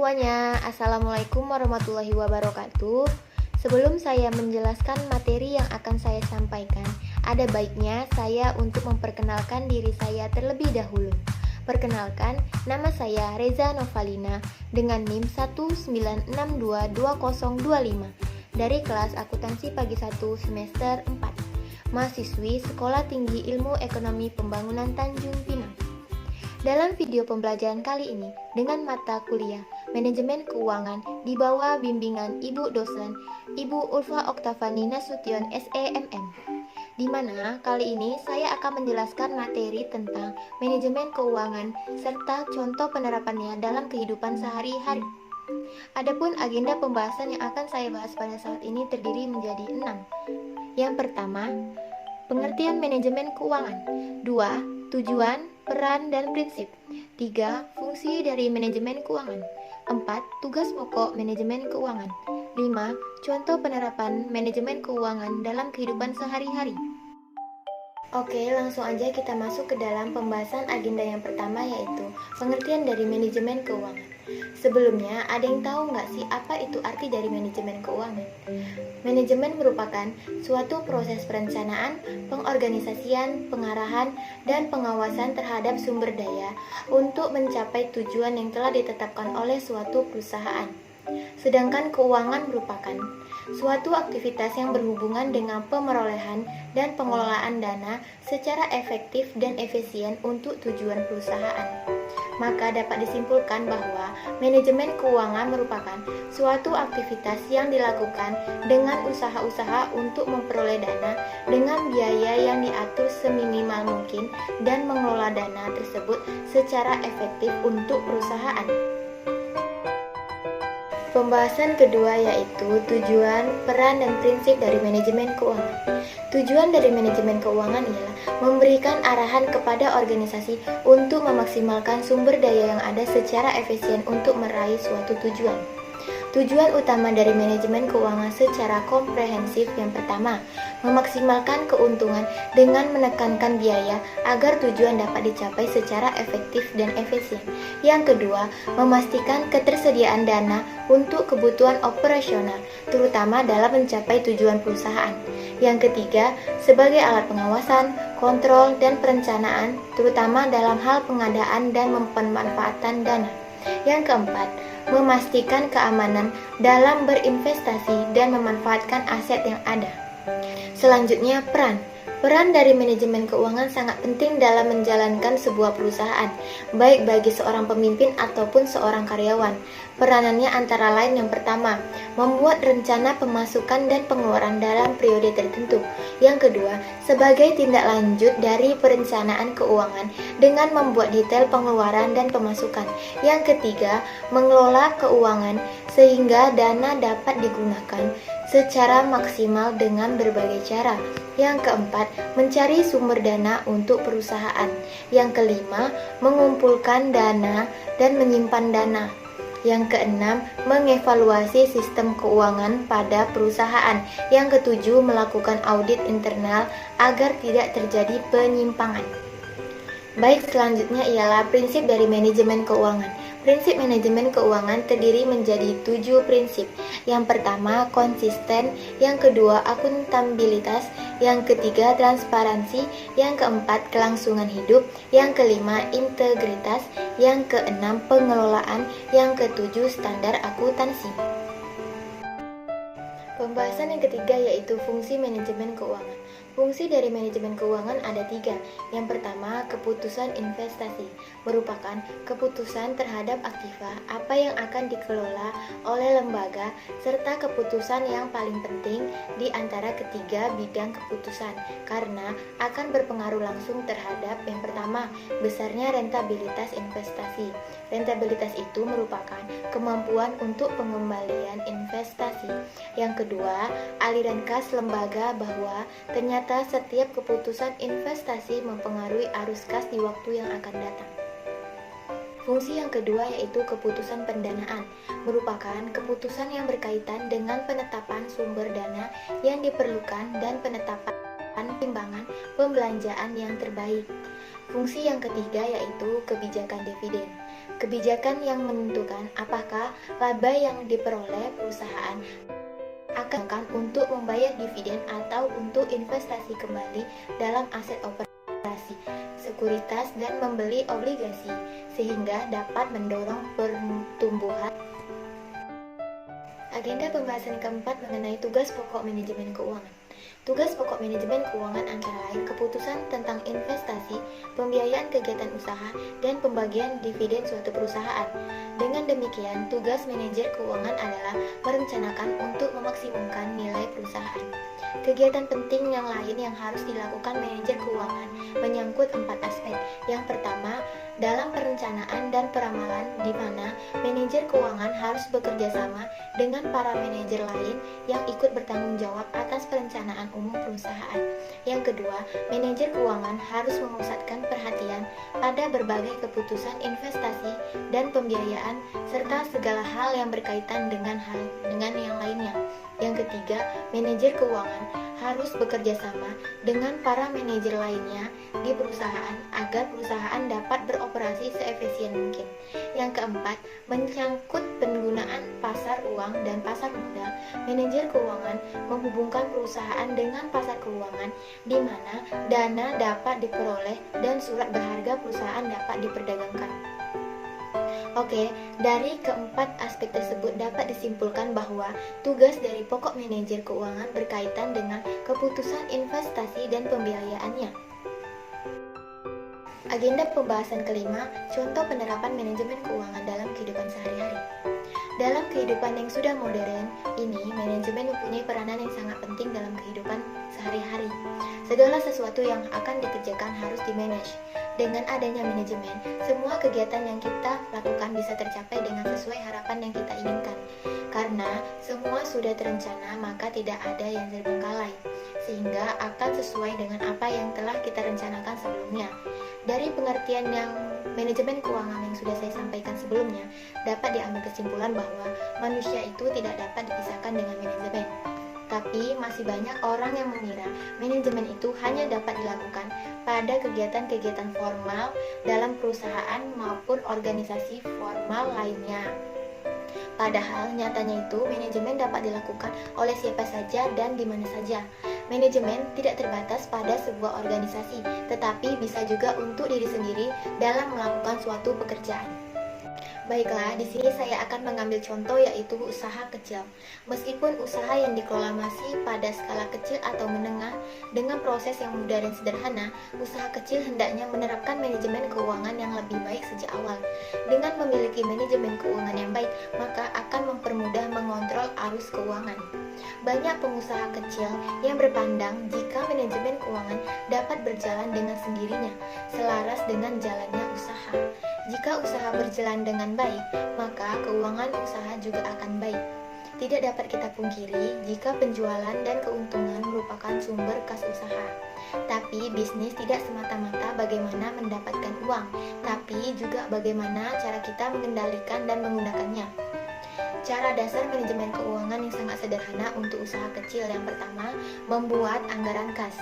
semuanya, Assalamualaikum warahmatullahi wabarakatuh. Sebelum saya menjelaskan materi yang akan saya sampaikan, ada baiknya saya untuk memperkenalkan diri saya terlebih dahulu. Perkenalkan, nama saya Reza Novalina dengan NIM 196222025 dari kelas akuntansi pagi 1 semester 4, mahasiswi Sekolah Tinggi Ilmu Ekonomi Pembangunan Tanjung Pinang. Dalam video pembelajaran kali ini, dengan mata kuliah Manajemen Keuangan di bawah bimbingan Ibu dosen Ibu Ulfa Oktavani Nasution SEMM, di mana kali ini saya akan menjelaskan materi tentang manajemen keuangan serta contoh penerapannya dalam kehidupan sehari-hari. Adapun agenda pembahasan yang akan saya bahas pada saat ini terdiri menjadi 6. Yang pertama, pengertian manajemen keuangan. 2. Tujuan, peran, dan prinsip. 3. Fungsi dari manajemen keuangan. 4. Tugas pokok manajemen keuangan. 5. Contoh penerapan manajemen keuangan dalam kehidupan sehari-hari. Oke, langsung aja kita masuk ke dalam pembahasan agenda yang pertama, yaitu pengertian dari manajemen keuangan. Sebelumnya, ada yang tahu nggak sih apa itu arti dari manajemen keuangan? Manajemen merupakan suatu proses perencanaan, pengorganisasian, pengarahan, dan pengawasan terhadap sumber daya untuk mencapai tujuan yang telah ditetapkan oleh suatu perusahaan. Sedangkan keuangan merupakan suatu aktivitas yang berhubungan dengan pemerolehan dan pengelolaan dana secara efektif dan efisien untuk tujuan perusahaan. Maka dapat disimpulkan bahwa manajemen keuangan merupakan suatu aktivitas yang dilakukan dengan usaha-usaha untuk memperoleh dana dengan biaya yang diatur seminimal mungkin dan mengelola dana tersebut secara efektif untuk perusahaan. Pembahasan kedua yaitu tujuan, peran, dan prinsip dari manajemen keuangan. Tujuan dari manajemen keuangan ialah memberikan arahan kepada organisasi untuk memaksimalkan sumber daya yang ada secara efisien untuk meraih suatu tujuan. Tujuan utama dari manajemen keuangan secara komprehensif yang pertama, memaksimalkan keuntungan dengan menekankan biaya agar tujuan dapat dicapai secara efektif dan efisien. Yang kedua, memastikan ketersediaan dana untuk kebutuhan operasional, terutama dalam mencapai tujuan perusahaan. Yang ketiga, sebagai alat pengawasan, kontrol, dan perencanaan, terutama dalam hal pengadaan dan pemanfaatan dana. Yang keempat, memastikan keamanan dalam berinvestasi dan memanfaatkan aset yang ada. Selanjutnya, peran. Peran dari manajemen keuangan sangat penting dalam menjalankan sebuah perusahaan, baik bagi seorang pemimpin ataupun seorang karyawan. Peranannya antara lain yang pertama, membuat rencana pemasukan dan pengeluaran dalam periode tertentu. Yang kedua, sebagai tindak lanjut dari perencanaan keuangan dengan membuat detail pengeluaran dan pemasukan. Yang ketiga, mengelola keuangan sehingga dana dapat digunakan secara maksimal dengan berbagai cara. Yang keempat, mencari sumber dana untuk perusahaan. Yang kelima, mengumpulkan dana dan menyimpan dana. Yang keenam, mengevaluasi sistem keuangan pada perusahaan. Yang ketujuh, melakukan audit internal agar tidak terjadi penyimpangan. Baik, selanjutnya ialah prinsip dari manajemen keuangan. Prinsip manajemen keuangan terdiri menjadi 7 prinsip. Yang pertama, konsisten. Yang kedua, akuntabilitas. Yang ketiga, transparansi. Yang keempat, kelangsungan hidup. Yang kelima, integritas. Yang keenam, pengelolaan. Yang ketujuh, standar akuntansi. Pembahasan yang ketiga yaitu fungsi manajemen keuangan. Fungsi dari manajemen keuangan ada 3. Yang pertama, keputusan investasi, merupakan keputusan terhadap aktiva apa yang akan dikelola oleh lembaga, serta keputusan yang paling penting di antara ketiga bidang keputusan, karena akan berpengaruh langsung terhadap yang pertama, besarnya rentabilitas investasi. Rentabilitas itu merupakan kemampuan untuk pengembalian investasi. Yang kedua, aliran kas lembaga, bahwa ternyata setiap keputusan investasi mempengaruhi arus kas di waktu yang akan datang. Fungsi yang kedua yaitu keputusan pendanaan, merupakan keputusan yang berkaitan dengan penetapan sumber dana yang diperlukan dan penetapan timbangan pembelanjaan yang terbaik. Fungsi yang ketiga yaitu kebijakan dividen. Kebijakan yang menentukan apakah laba yang diperoleh perusahaan akan untuk membayar dividen atau untuk investasi kembali dalam aset operasi, sekuritas, dan membeli obligasi, sehingga dapat mendorong pertumbuhan. Agenda pembahasan keempat mengenai tugas pokok manajemen keuangan. Tugas pokok manajemen keuangan antara lain keputusan tentang investasi, pembiayaan kegiatan usaha, dan pembagian dividen suatu perusahaan. Dengan demikian, tugas manajer keuangan adalah merencanakan untuk memaksimumkan nilai perusahaan. Kegiatan penting yang lain yang harus dilakukan manajer keuangan menyangkut 4 aspek. Yang pertama, dalam perencanaan dan peramalan, di mana manajer keuangan harus bekerja sama dengan para manajer lain yang ikut bertanggung jawab atas perencanaan umum perusahaan. Yang kedua, manajer keuangan harus memusatkan perhatian pada berbagai keputusan investasi dan pembiayaan serta segala hal yang berkaitan dengan yang lainnya. Yang ketiga, manajer keuangan harus bekerja sama dengan para manajer lainnya di perusahaan agar perusahaan dapat beroperasi seefisien mungkin. Yang keempat, menyangkut penggunaan pasar uang dan pasar modal, manajer keuangan menghubungkan perusahaan dengan pasar keuangan di mana dana dapat diperoleh dan surat berharga perusahaan dapat diperdagangkan. Oke, dari keempat aspek tersebut dapat disimpulkan bahwa tugas dari pokok manajer keuangan berkaitan dengan keputusan investasi dan pembiayaannya. Agenda pembahasan kelima, contoh penerapan manajemen keuangan dalam kehidupan sehari-hari. Dalam kehidupan yang sudah modern ini, manajemen mempunyai peranan yang sangat penting dalam kehidupan sehari-hari. Segala sesuatu yang akan dikerjakan harus dimanage. Dengan adanya manajemen, semua kegiatan yang kita lakukan bisa tercapai dengan sesuai harapan yang kita inginkan. Karena semua sudah terencana, maka tidak ada yang terbengkalai, sehingga akan sesuai dengan apa yang telah kita rencanakan sebelumnya. Dari pengertian yang manajemen keuangan yang sudah saya sampaikan sebelumnya, dapat diambil kesimpulan bahwa manusia itu tidak dapat dipisahkan dengan manajemen. Tapi masih banyak orang yang mengira manajemen itu hanya dapat dilakukan pada kegiatan-kegiatan formal dalam perusahaan maupun organisasi formal lainnya. Padahal nyatanya itu manajemen dapat dilakukan oleh siapa saja dan di mana saja. Manajemen tidak terbatas pada sebuah organisasi, tetapi bisa juga untuk diri sendiri dalam melakukan suatu pekerjaan. Baiklah, di sini saya akan mengambil contoh yaitu usaha kecil. Meskipun usaha yang dikelola masih pada skala kecil atau menengah dengan proses yang mudah dan sederhana, usaha kecil hendaknya menerapkan manajemen keuangan yang lebih baik sejak awal. Dengan memiliki manajemen keuangan yang baik, maka akan mempermudah mengontrol arus keuangan. Banyak pengusaha kecil yang berpandang jika manajemen keuangan dapat berjalan dengan sendirinya, selaras dengan jalannya usaha. Jika usaha berjalan dengan baik, maka keuangan usaha juga akan baik. Tidak dapat kita pungkiri jika penjualan dan keuntungan merupakan sumber kas usaha. Tapi bisnis tidak semata-mata bagaimana mendapatkan uang, tapi juga bagaimana cara kita mengendalikan dan menggunakannya. Cara dasar manajemen keuangan yang sangat sederhana untuk usaha kecil. Yang pertama, membuat anggaran kas.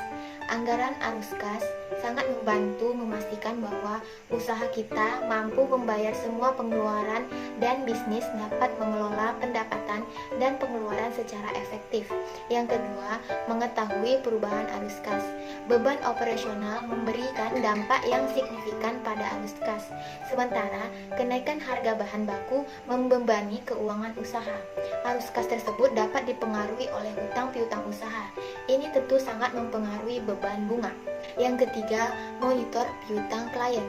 Anggaran arus kas sangat membantu memastikan bahwa usaha kita mampu membayar semua pengeluaran dan bisnis dapat mengelola pendapatan dan pengeluaran secara efektif. Yang kedua, mengetahui perubahan arus kas. Beban operasional memberikan dampak yang signifikan pada arus kas, sementara kenaikan harga bahan baku membebani keuangan usaha. Arus kas tersebut dapat dipengaruhi oleh hutang piutang usaha. Ini tentu sangat mempengaruhi beban bunga. Yang ketiga, monitor piutang klien.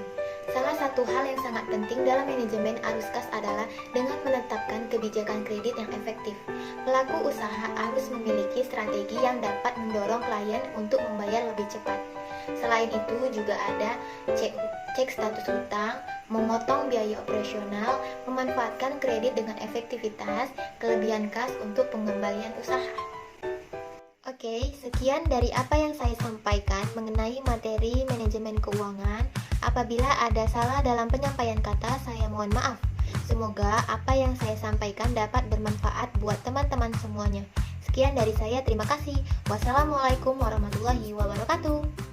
Salah satu hal yang sangat penting dalam manajemen arus kas adalah dengan menetapkan kebijakan kredit yang efektif. Pelaku usaha harus memiliki strategi yang dapat mendorong klien untuk membayar lebih cepat. Selain itu juga ada cek status hutang, memotong biaya operasional, memanfaatkan kredit dengan efektivitas, kelebihan kas untuk pengembalian usaha. Oke, sekian dari apa yang saya sampaikan mengenai materi manajemen keuangan. Apabila ada salah dalam penyampaian kata, saya mohon maaf. Semoga apa yang saya sampaikan dapat bermanfaat buat teman-teman semuanya. Sekian dari saya, terima kasih. Wassalamualaikum warahmatullahi wabarakatuh.